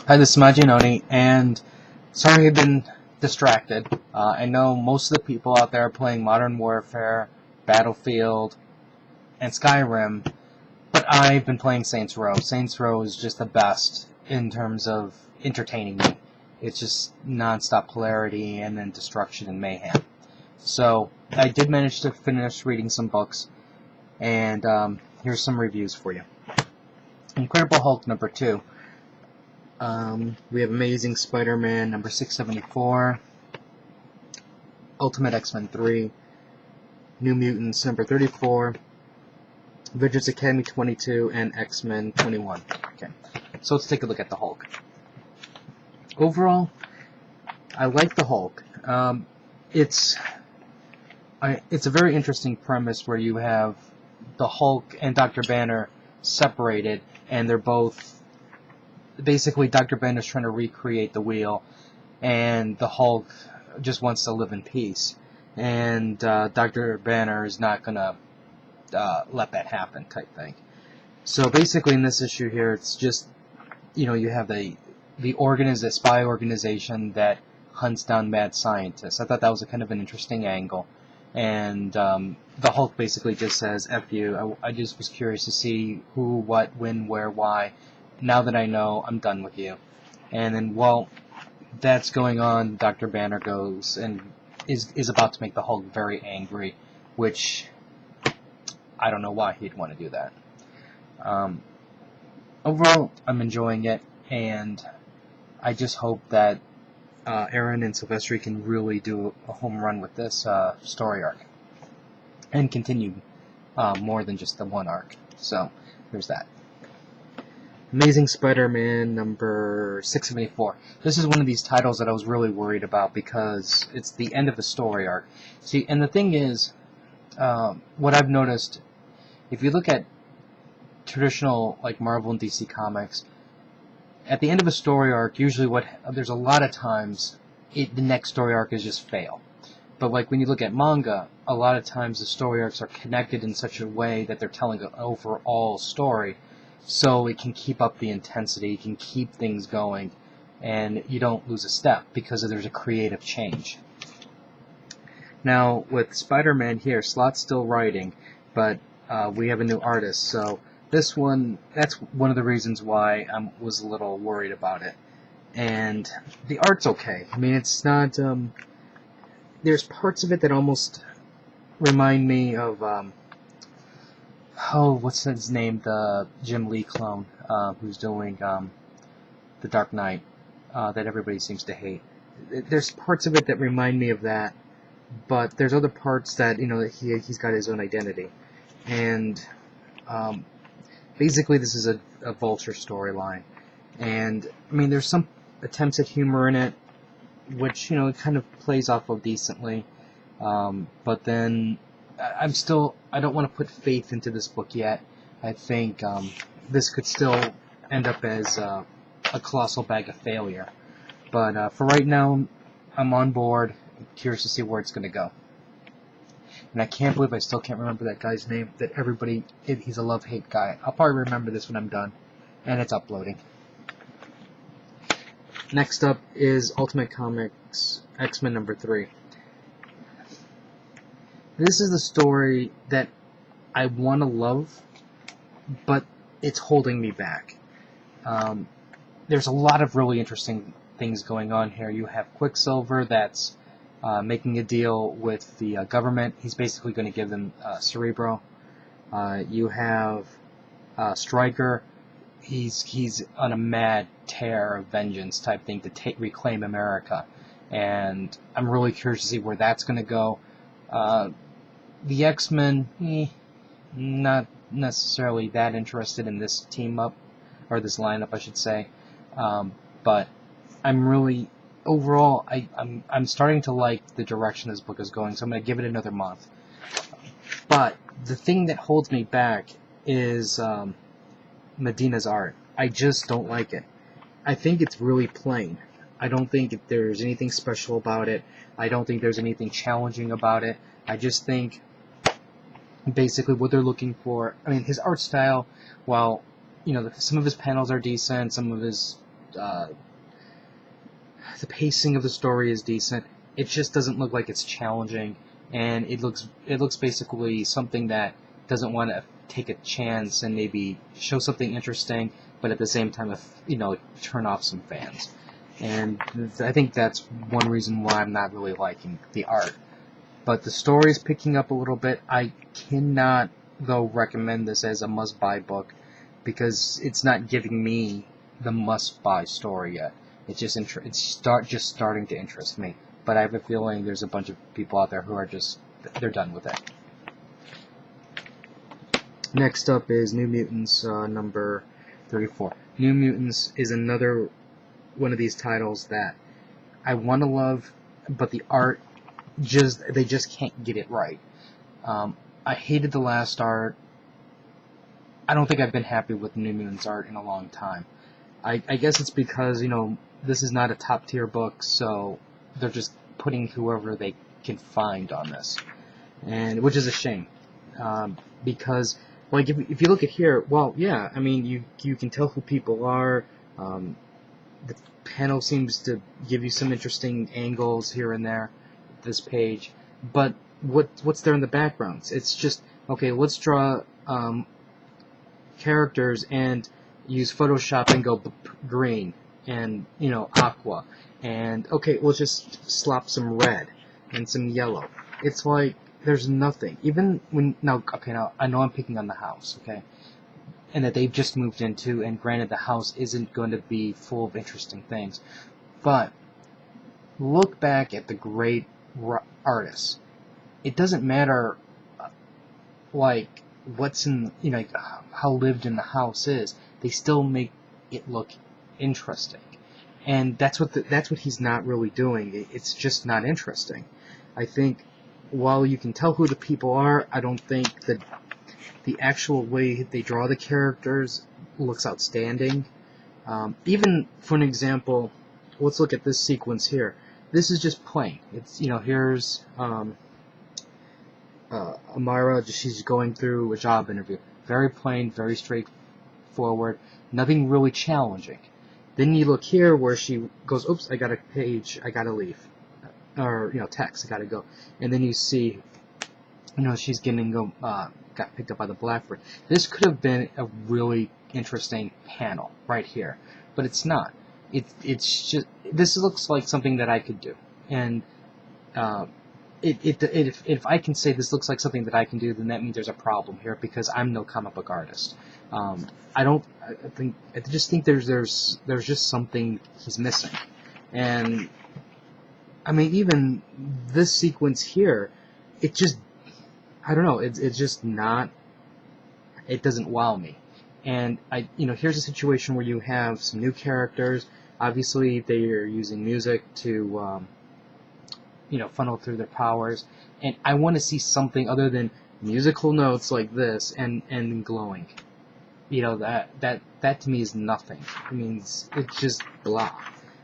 Hi, this is Majin Oni, and sorry I've been distracted. I know most of the people out there are playing Modern Warfare, Battlefield, and Skyrim, but I've been playing Saints Row. Saints Row is just the best in terms of entertaining me. It's just non-stop polarity and then destruction and mayhem. So I did manage to finish reading some books, and here's some reviews for you. Incredible Hulk number 2. We have Amazing Spider-Man number 674, Ultimate X-Men 3, New Mutants number 34, Avengers Academy 22, and X-Men 21. Okay, so let's take a look at the Hulk. Overall, I like the Hulk. It's a very interesting premise where you have the Hulk and Dr. Banner separated, and they're both basically Dr. Banner's trying to recreate the wheel, and the Hulk just wants to live in peace. And Dr. Banner is not going to let that happen type thing. So basically in this issue here, it's just, you have the spy organization that hunts down mad scientists. I thought that was a kind of an interesting angle. And the Hulk basically just says, F you, I just was curious to see who, what, when, where, why. Now that I know, I'm done with you. And then, while that's going on, Dr. Banner goes and is about to make the Hulk very angry, which I don't know why he'd want to do that. Overall, I'm enjoying it, and I just hope that Aaron and Silvestri can really do a home run with this story arc and continue more than just the one arc. So, there's that. Amazing Spider-Man number 674. This is one of these titles that I was really worried about because it's the end of the story arc. See, and the thing is, what I've noticed, if you look at traditional like Marvel and DC comics, at the end of a story arc, usually there's a lot of times the next story arc is just fail. But like when you look at manga, a lot of times the story arcs are connected in such a way that they're telling an overall story, so it can keep up the intensity, it can keep things going, and you don't lose a step because there's a creative change. Now, with Spider-Man here, Slott's still writing, but we have a new artist, so this one, that's one of the reasons why I was a little worried about it. And the art's okay. I mean, it's not, there's parts of it that almost remind me of, what's his name? The Jim Lee clone, who's doing The Dark Knight, that everybody seems to hate. There's parts of it that remind me of that, but there's other parts that, he's got his own identity. And basically this is a Vulture storyline. And, I mean, there's some attempts at humor in it, which, it kind of plays off of decently. But then I don't want to put faith into this book yet. I think this could still end up as a colossal bag of failure. But for right now, I'm on board. I'm curious to see where it's going to go. And I can't believe I still can't remember that guy's name, that he's a love-hate guy. I'll probably remember this when I'm done. And it's uploading. Next up is Ultimate Comics X-Men number 3. This is the story that I want to love, but it's holding me back. There's a lot of really interesting things going on here. You have Quicksilver that's making a deal with the government. He's basically going to give them Cerebro. You have Stryker. He's on a mad tear of vengeance type thing to reclaim America. And I'm really curious to see where that's going to go. The X-Men, not necessarily that interested in this team-up, or this lineup, I should say. But I'm really, overall, I'm starting to like the direction this book is going, so I'm going to give it another month. But the thing that holds me back is Medina's art. I just don't like it. I think it's really plain. I don't think there's anything special about it. I don't think there's anything challenging about it. I just think basically what they're looking for. I mean, his art style, while some of his panels are decent, some of his The pacing of the story is decent. It just doesn't look like it's challenging, and it looks basically something that doesn't want to take a chance and maybe show something interesting, but at the same time, turn off some fans. And I think that's one reason why I'm not really liking the art. But the story is picking up a little bit. I cannot, though, recommend this as a must-buy book because it's not giving me the must-buy story yet. It's just just starting to interest me. But I have a feeling there's a bunch of people out there who are they're done with it. Next up is New Mutants, number 34. New Mutants is another one of these titles that I want to love, but the art they just can't get it right. I hated the last art. I don't think I've been happy with New Mutants art in a long time. I guess it's because, this is not a top tier book, so they're just putting whoever they can find on this, and which is a shame, because like if you look at here, well, yeah, I mean you can tell who people are. The panel seems to give you some interesting angles here and there. This page, but what's there in the backgrounds? It's just okay. Let's draw characters and use Photoshop and go green and aqua, and okay, we'll just slap some red and some yellow. It's like there's nothing. Even now I know I'm picking on the house, okay, and that they've just moved into, and granted the house isn't going to be full of interesting things, but look back at the great artists. It doesn't matter like what's in how lived in the house is. They still make it look interesting, and that's what he's not really doing. It's just not interesting. I think while you can tell who the people are, I don't think that the actual way they draw the characters looks outstanding. Even for an example, let's look at this sequence here. This is just plain. It's here's Amara. She's going through a job interview. Very plain, very straightforward. Nothing really challenging. Then you look here where she goes, "Oops, I got a page. I gotta leave," or text. I gotta go. And then you see, she's got picked up by the Blackbird. This could have been a really interesting panel right here, but it's not. It's just, this looks like something that I could do, and if I can say this looks like something that I can do, then that means there's a problem here because I'm no comic book artist. I just think there's just something he's missing, and I mean even this sequence here, I don't know, it's just not. It doesn't wow me, and here's a situation where you have some new characters. Obviously, they are using music to, funnel through their powers, and I want to see something other than musical notes like this and glowing. That to me is nothing. I mean, it's just blah.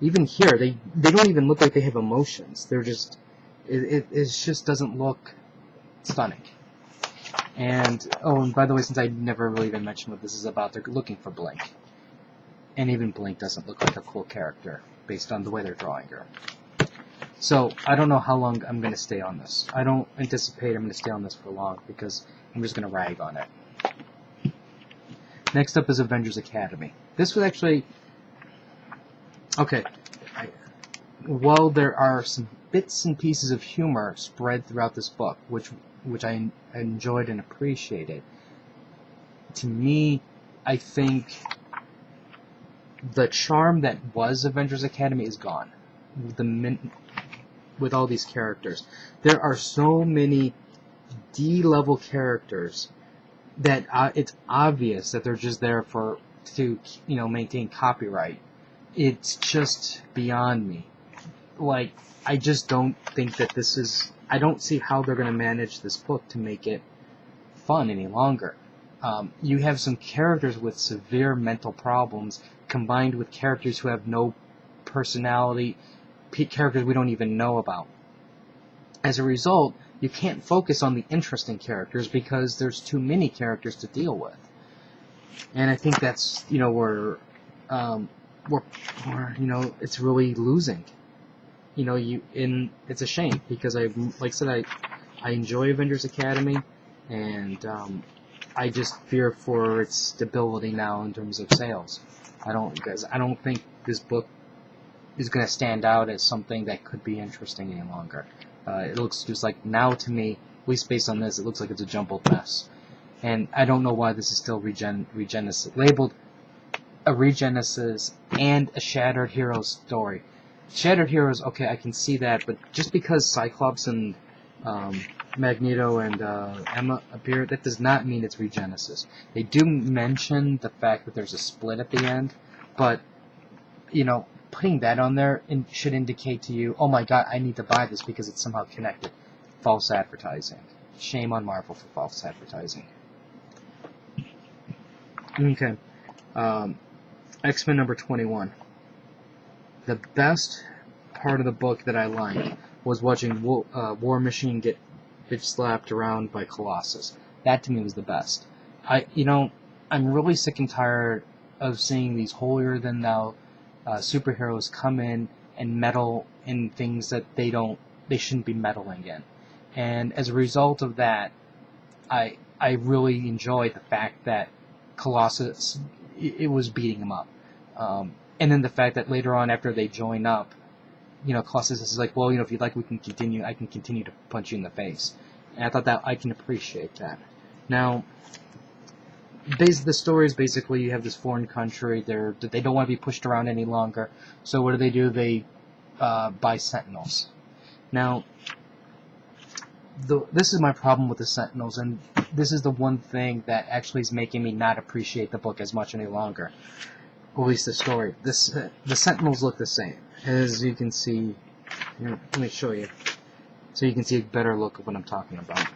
Even here, they don't even look like they have emotions. They're just, it just doesn't look stunning. And by the way, since I never really even mentioned what this is about, they're looking for Blink. And even Blink doesn't look like a cool character based on the way they're drawing her. So I don't know how long I'm going to stay on this. I don't anticipate I'm going to stay on this for long because I'm just going to rag on it. Next up is Avengers Academy. This was actually... Okay. While there are some bits and pieces of humor spread throughout this book, which I enjoyed and appreciated, to me, I think the charm that was Avengers Academy is gone. With all these characters, there are so many D-level characters that it's obvious that they're just there to maintain copyright. It's just beyond me. Like, I just don't think that this is. I don't see how they're going to manage this book to make it fun any longer. You have some characters with severe mental problems combined with characters who have no personality, characters we don't even know about. As a result, you can't focus on the interesting characters because there's too many characters to deal with. And I think that's, where you know, it's really losing. You know, it's a shame because like I said, I enjoy Avengers Academy, and I just fear for its stability now in terms of sales. I don't think this book is going to stand out as something that could be interesting any longer. It looks just like, now to me, at least based on this, it looks like it's a jumbled mess. And I don't know why this is still labeled a Regenesis and a Shattered Heroes story. Shattered Heroes, okay, I can see that, but just because Cyclops and Magneto and Emma appear, that does not mean it's Regenesis. They do mention the fact that there's a split at the end, but, you know, putting that on there should indicate to you, oh my god, I need to buy this because it's somehow connected. False advertising. Shame on Marvel for false advertising. Okay. X-Men number 21. The best part of the book that I liked was watching War Machine get bitch slapped around by Colossus. That to me was the best. I'm really sick and tired of seeing these holier-than-thou superheroes come in and meddle in things that they shouldn't be meddling in. And as a result of that, I really enjoyed the fact that Colossus, it was beating him up. And then the fact that later on, after they join up, you know, Colossus is like, well, you know, if you'd like, I can continue to punch you in the face. And I thought that I can appreciate that. Now, the story is basically, you have this foreign country, they don't want to be pushed around any longer, so what do? They buy Sentinels. Now, this is my problem with the Sentinels, and this is the one thing that actually is making me not appreciate the book as much any longer. At least the story. The Sentinels look the same. As you can see, let me show you, so you can see a better look of what I'm talking about.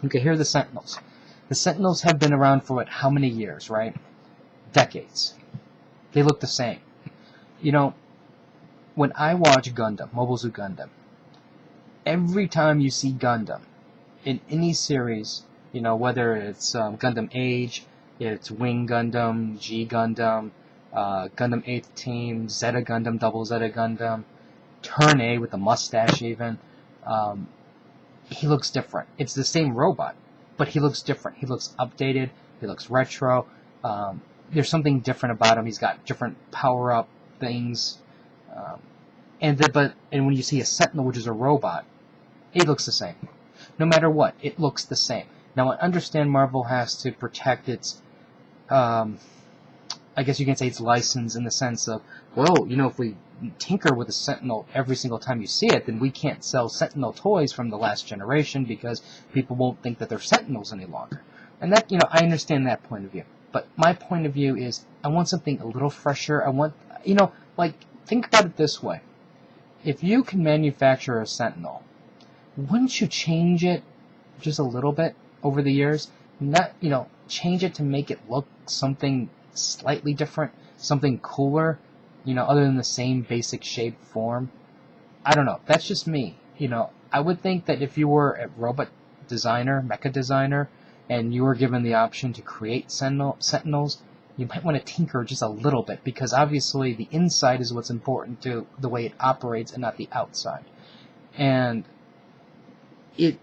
Okay, here are the Sentinels. The Sentinels have been around for how many years, right? Decades. They look the same. You know, when I watch Gundam, Mobile Suit Gundam, every time you see Gundam in any series, you know, whether it's Gundam Age, it's Wing Gundam, G Gundam, Gundam 8th Team, Zeta Gundam, Double Zeta Gundam, Turn A with the mustache even, he looks different. It's the same robot, but he looks different. He looks updated, he looks retro, there's something different about him. He's got different power-up things, and when you see a Sentinel, which is a robot, it looks the same. No matter what, it looks the same. Now, I understand Marvel has to protect its, I guess you can say its license in the sense of, well, you know, if we tinker with a Sentinel every single time you see it, then we can't sell Sentinel toys from the last generation because people won't think that they're Sentinels any longer. And that, you know, I understand that point of view. But my point of view is, I want something a little fresher. I want, you know, like, think about it this way. If you can manufacture a Sentinel, wouldn't you change it just a little bit over the years? Not, you know, change it to make it look something slightly different, something cooler, you know, other than the same basic shape form. I don't know. That's just me. You know, I would think that if you were a robot designer, mecha designer, and you were given the option to create Sentinels, you might want to tinker just a little bit, because obviously the inside is what's important to the way it operates and not the outside. And it's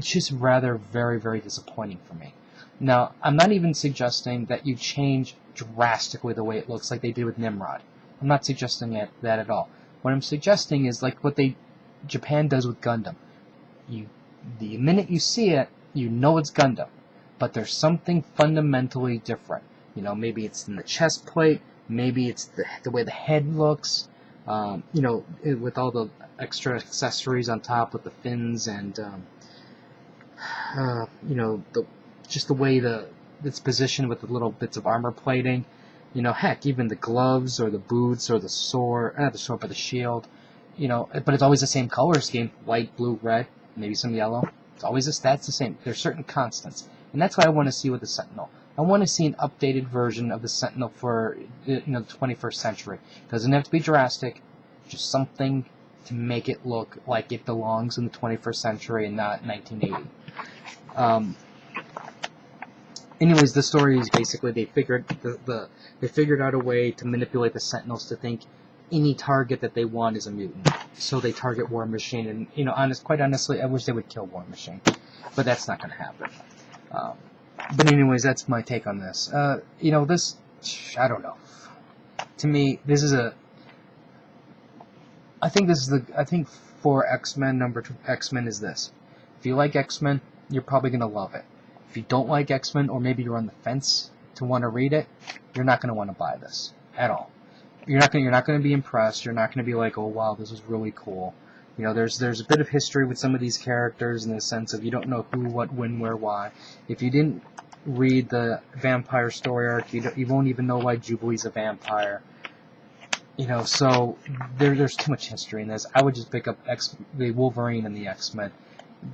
just rather very, very disappointing for me. Now, I'm not even suggesting that you change drastically the way it looks like they did with Nimrod. I'm not suggesting that at all. What I'm suggesting is like what Japan does with Gundam. The minute you see it, you know it's Gundam. But there's something fundamentally different. You know, maybe it's in the chest plate, maybe it's the way the head looks, you know, with all the extra accessories on top with the fins and, you know, just the way it's positioned with the little bits of armor plating. You know, heck, even the gloves or the boots or the sword, not the sword, but the shield, you know, but it's always the same color scheme, white, blue, red, maybe some yellow. It's always that's the same. There's certain constants. And that's what I want to see with the Sentinel. I want to see an updated version of the Sentinel for, you know, the 21st century. It doesn't have to be drastic, just something to make it look like it belongs in the 21st century and not 1980. anyways, the story is basically they figured they figured out a way to manipulate the Sentinels to think any target that they want is a mutant. So they target War Machine, and quite honestly, I wish they would kill War Machine, but that's not going to happen. But anyways, that's my take on this. This, I don't know. To me, I think for X-Men, number 2 X-Men is this. If you like X-Men, you're probably going to love it. If you don't like X-Men, or maybe you're on the fence to want to read it, you're not going to want to buy this at all. You're not going to be impressed. You're not going to be like, oh wow, this was really cool. There's a bit of history with some of these characters in the sense of you don't know who, what, when, where, why. If you didn't read the vampire story arc, you won't even know why Jubilee's a vampire. So there's too much history in this. I would just pick up the Wolverine and the X-Men.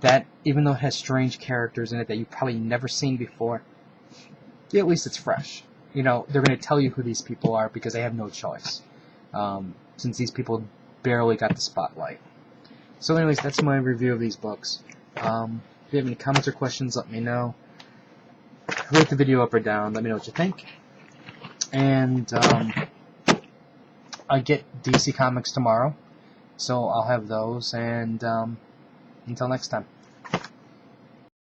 That, even though it has strange characters in it that you've probably never seen before, at least it's fresh. They're going to tell you who these people are because they have no choice, since these people barely got the spotlight. So anyways, that's my review of these books. If you have any comments or questions, let me know. Rate the video up or down. Let me know what you think. And I get DC Comics tomorrow, so I'll have those. And until next time.